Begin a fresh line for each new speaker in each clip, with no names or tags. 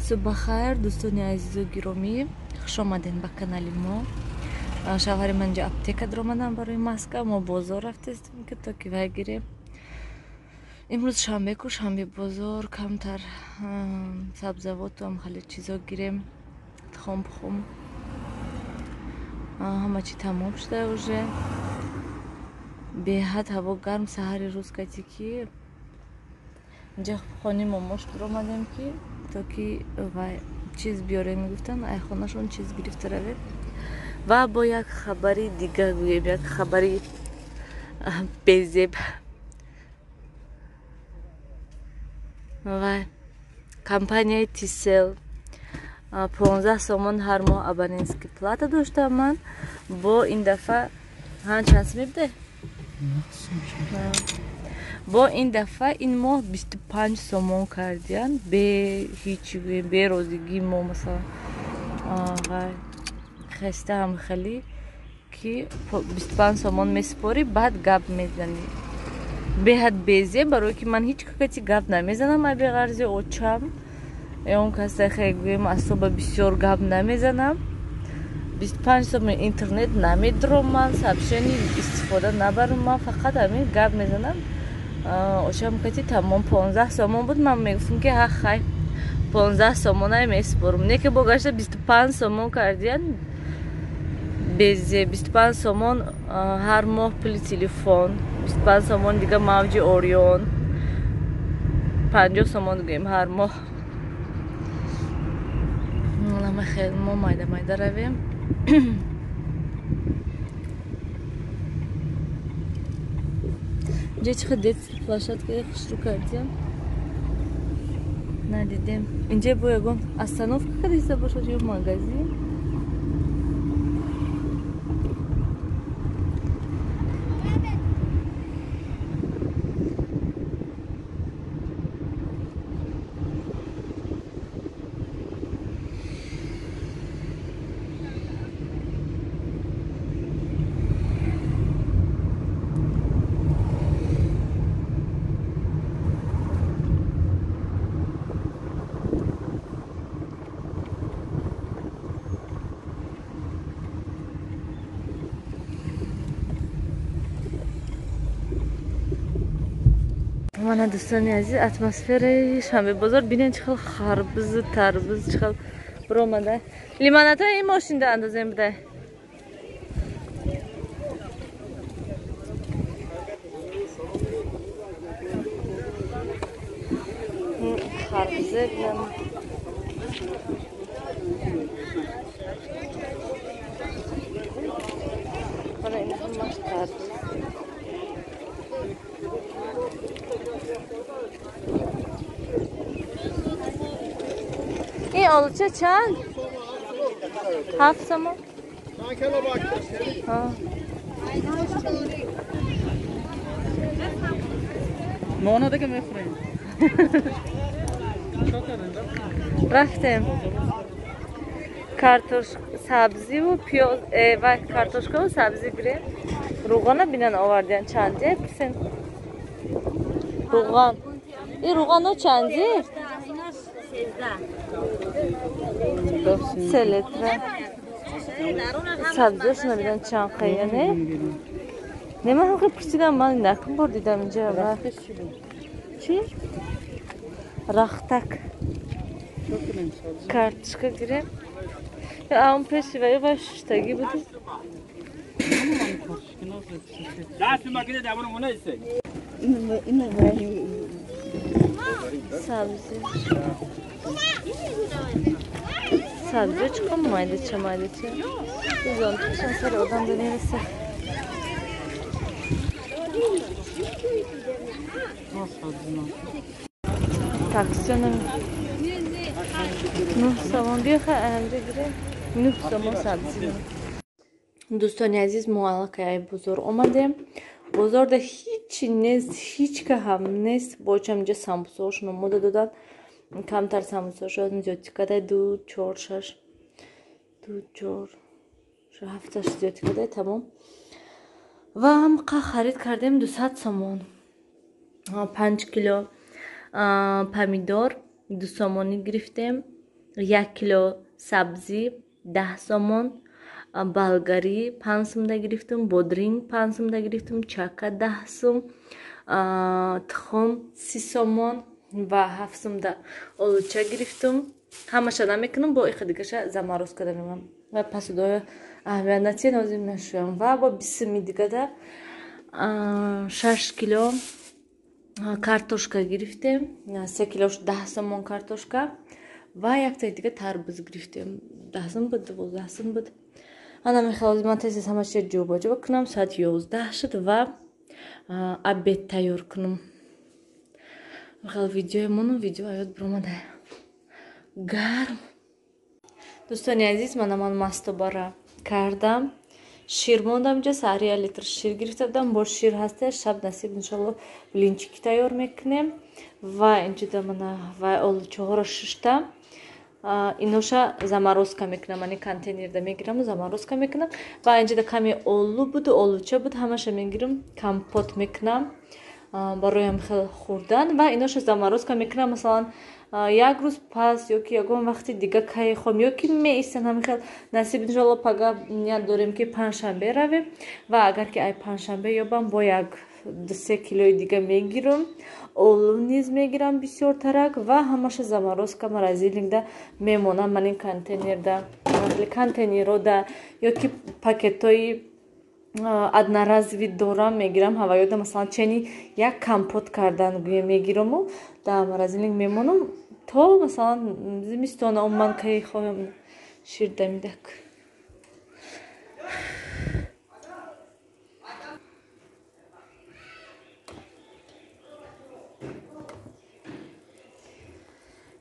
صبح خیر دوستان عزیز و گرامی، خوش آمدین به کانال ما. شوهر من جا اپتیکا در آمدن برای ماسکا. ما بازار رفتیم که تا که بگیریم. امروز شنبه کو، شنبه بازار کمتر سبزیجات و خیلی چیزا گیریم. تخم بخوم همه چی تمام شده уже. به حد هوا گرم. سحر روز کتی که اینجا خانه ماماش در آمدیم که تا که چیز بیاره میگفتن ای خانهشون چیز گرفته روید. و با یک خبری دیگه گویم، یک خبری بزیب و کمپانیای تیسل 15 سومون هر ماه ابوننسکی پلاتا داشتم من. با این دفعه چند میبده؟ با این دفعه این ماه 25 سومون کردین به هیچی، به روزگی ما مثلا خسته هم خیلی که 25 سومون میسپاری بعد گپ میزنی. به حد بیزه برای که من هیچ کسی گپ نمیزنم. من به غرض اوچم اون کسی خیلی اصلا بسیار گپ نمیزنم. 25 سومون اینترنت نمیدرم، من سابشنی استفاده نبرم، من فقط همین گپ میزنم. اوشم کتی تمام 15 سومون بود. من میگفتم که خیر 15 سومون های میسپرم، نه که بگشته 25 سومون کردین. بیزه 25 سومون هر ماه پول تلفن، 25 سومون دیگه موج اوریون، 50 سومون گیم هر ماه. ما خیلی ما مایده رویم. اینجا چقدر دید فلاشات که خوش رو کردیم ندیدیم. اینجا باید اصناف که دیسته باشد یا مغازی. من دوستان عزیز اتمسفر شنبه بازار ببینید چقدر خربز و تربوز چقدر برآمده. لیمونات این ماشین ده اندازه بده. خربزه بگم حالا این همش تربوز. این آلوچه چند؟ 7 سومون.
نونه که میخوریم.
رفتیم کارتوش سبزی و پیاز و کارتوشکا و سبزی گیریم. روغن بینن آوردین چندی بسین؟ روغن این روغن ها چندی؟ 3 لیتر. سبزیش نمیدن چند خیلی نه؟ نه من هم پرسیدم، من نکن بار دیدم اینجا. چی؟ رختک کارتشکا گیریم. یا اون پیشی و یا باشتگی بودی. سبزی چقدر مایده چه مایده چه بیزان توشن سر آدم دو نیرسه. تاکسیونم 9 سومون بیا خیلی اهمده گیره 9 سومون سبزی. دوستان عزیز ما الان که بازار آمدیم. بازار ده هیچی نیست، هیچ که هم نیست. باچم اینجا سمبوساشون آماده دادن. کمتر سمبوساشون زیادی کده 2 4 6 2 4 7 زیادی کده تمام. و هم خرید کردیم 200 سومون. 5 کیلو پمیدور 2 سومونی گرفتیم. 1 кило сабзӣ 10 сомон, болгарӣ 5 сомда гирифтум, бодринг 5 сомда гирифтум, чака 10 сом, тухм 30 сомон ва 7 сомда олуча гирифтум. Ҳамаша намекунам, бо иқа дигаша заморозка карда мекунам ва посудои авианатсия нозим мешавам. Ва бо бисми дигада 6 кило картошка гирифтем, 3 килош 10 сомон картошка ва яктаи дига тарбуз гирифтем. 10 сом буд, 12 сом буд. Ана мехоз ман тез ҳама чиз ҷобаҷо кунам. Соат 11 шуд ва обед тайёр кунам. Видеоемону видео ҳаёт биромада гарм. Дӯстони азиз, ман мастобара кардам. Шир мондам ҷа, сари 1 литр шир гирифта будам. Бо шир ҳасташ, шаб насиб иншалло блинчики тайёр мекунем. Ва инҷуда мана ва олучаҳоро шиштам. Иноша заморозка мекунам. Ани контейнерда мегирам, заморозка мекунам. Ва инҷуда каме олу буду, олуча буд, ҳамаша мегирам, компот мекунам бароям хел хӯрдан. Ва иноша заморозка мекунам. Масалан, як рӯз пас ёки ягон вақти дига кай хом ёки меистан хел насиб иншалло пага ният дорем ки панҷшанбе равем. Ва агар ки ай панҷшанбе ёбам, бо як 2-3 килои дига мегирам. Олу низ мегирам бисёр тарак ва ҳамаша заморозка морозилникда мемонам. Ман ин контейнерода ёки пакетои одноразови дорам, мегирам ҳаваёда. Масалан, чени як компот кардан мегираму дар морозилник мемонам то масалан зимистона умуман кай хоҳам шир дамидак.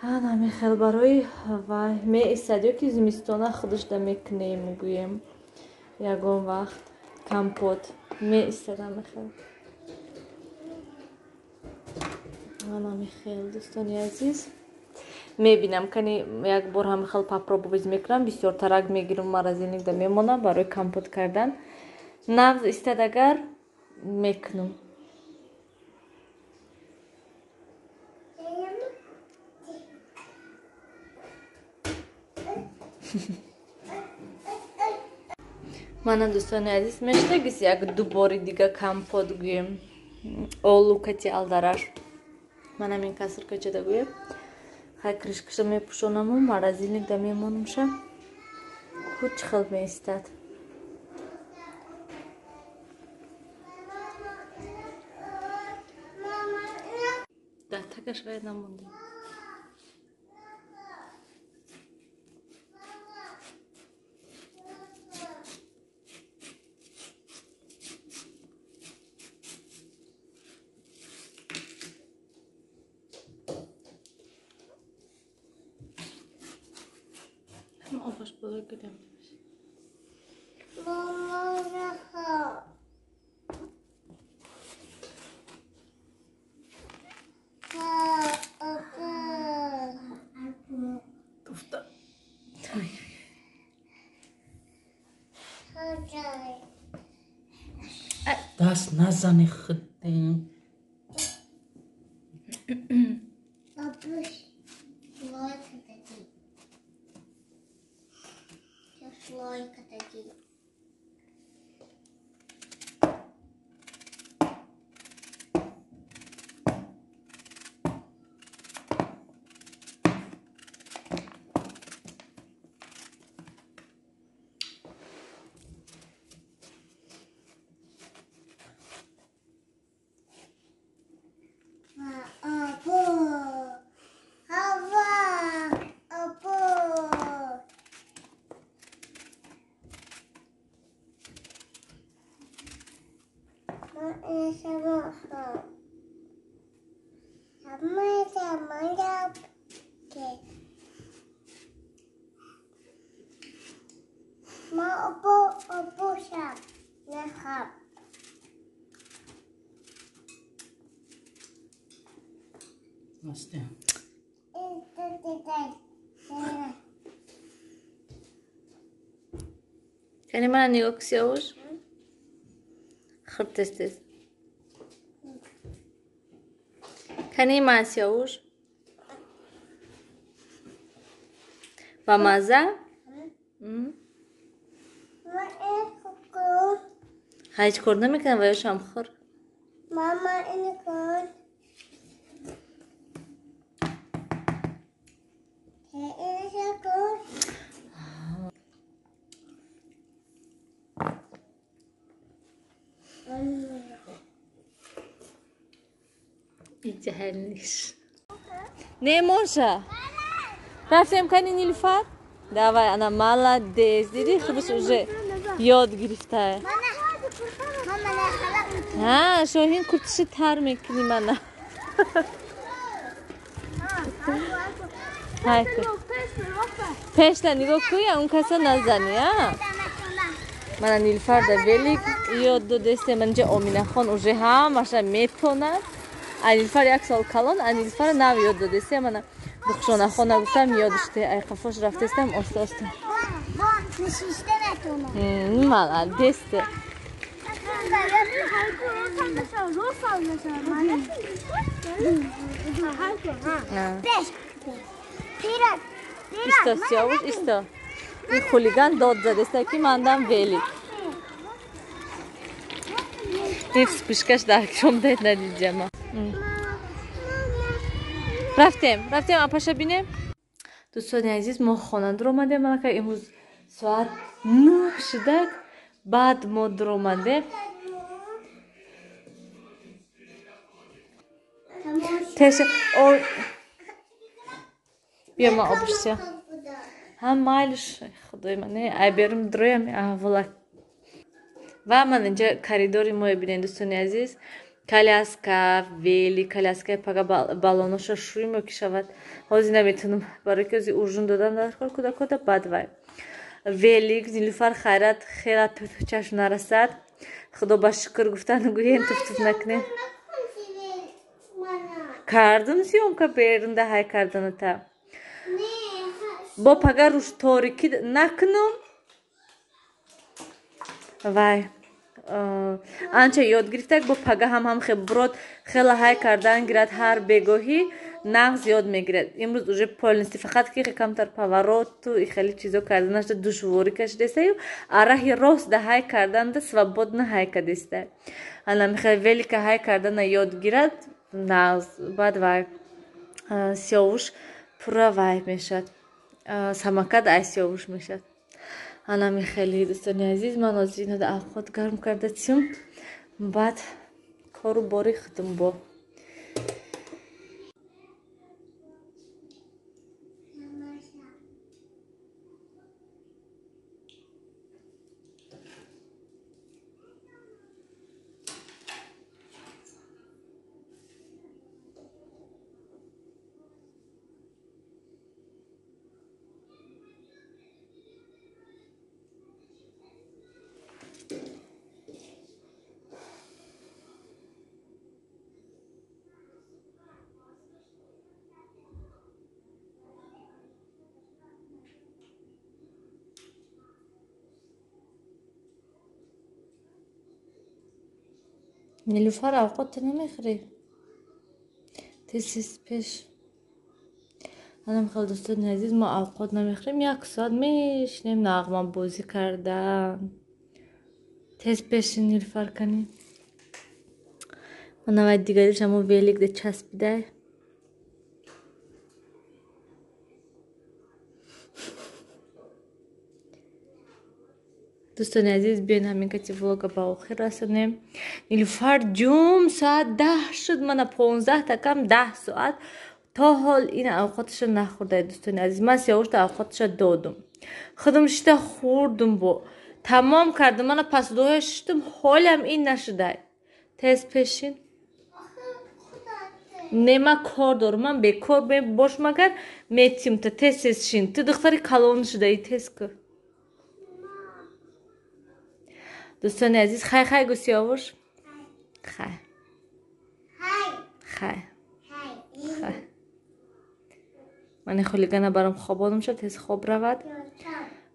ана мехел барои вай меистад ёки зимистона худашда мекунем мегӯем ягон вақт компот меистада мехел. ана мехел дӯстони азиз, мебинам кани як бор ҳамихел попробовать мекунам. Бисёр тарак мегирам, морозилникда мемонам барои компот кардан. Нағз истад агар мекунам. мана дӯстони азиз мештагис як ду бори дига компот гӯем. Олу кати алдараш мана мин касркачада гӯем. Хай кришкаша мепӯшонаму морозилникда мемонамша. ҳуч хел меистад. да такаш гай намонда. Обаш бола гидам. Туфта.
Даст назани хиддем.
Слойка такие.
Nasıl?
Kani mana nigah kisi avuç? Xırt tez. Kani masi avuç? با مزه هیچ کار نمیکنم و یاشم خور
ماما اینو کن اینو کن
هیچ حل نیست نه موشا رفتیم کنی نیلوفر давай она молодец دیدی خبش уже یاد گرفته ها شاهین کورتش تر میکنی منو های پیشتا نگاه کوی اون کسا نزنی ها من نیلوفر دا ولی یاد دادسته من جا امینه خان уже همش میتونه نیلوفر یک سال کلان نیلوفر نو یاد دادسته من بخشونه خانه گفتم یادشته ای قفاش رفتستم آسته آسته
نشیشته نتونه
молодесте Isto Siyavush isto این خلیگان داد زدسته که مندم ولی نفس پیشکش در کشم دهید ندیدیم رفتیم اپاشا بینیم دوستان عزیز ما خانه در اومده من که امروز ساعت 9 شده بعد ما در اومده تشه بیا ما آبشتیم هم مایلش خدای من ای برم درویم اولا و من اینجا کاریدوری ما بینید دوستان عزیز коляска вели коляска пага балоноша шуй мекишавад ҳозир наметунам барои ки ҳозир уржун додам дар кор куда бад вай вели нилуфар хайрат хела чашм нарасад худо ба шукр гуфтан гӯем туфтуф накунем кардам сёмка беринда ҳай карданата бо пага руш торикӣ накунам вай анча ёд гирифтак бо пага ҳам хеброд хела ҳай кардан гирад ҳар бегоҳӣ нағз ёд мегирад имрӯз уже полнисти фақат ки камтар повороту хеле чизо карданашда душворӣ кашидестаю араҳи рост да ҳай карданда свободна ҳай кадеста ана михай вели ка ҳай кардана ёд гирад нағз баъд вай сиёвуш пурра вай мешад самакад ай сиёвуш мешад ана михайли дӯстони азиз ман ҳозир ино да авқот гарм кардатсим баъд кору бори худам бо نیلوفر اوقات نمیخوری تیز پیش الان خیلی دوستان عزیز ما اوقات نمیخوریم یک ساعت میشنیم نغمه بازی کردن تیز پیش نیلوفر کنیم من نوید دیگری شما ویلیک ده چسبیده دوستان عزیز بیاین همین کتی ولاگا با آخر رسونیم نیلوفر جوم ساعت 10 شد من 15 تا کم 10 ساعت تا حال این اوقاتش نخورده دوستان عزیز من سیاوش تا اوقاتش دادم خودم شده خوردم با تمام کردم من پس دوه شدم حالم این نشده تیز پیشین نما کار دارم من به کار باش مگر میتیم تا تیز شین تو دختری کلون شده ای تیز که دوستان عزیز خای خای گو سیاوش خای خای خای من خلیگانه برام خوابانم شد تیز خواب رود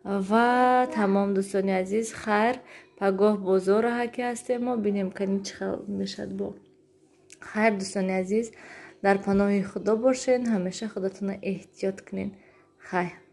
و تمام دوستان عزیز خیر پگاه بازار هکی هستیم ما بینیم کنیم چه خیلی میشد با خیر دوستان عزیز در پناه خدا باشین همیشه خودتون احتیاط کنین خیر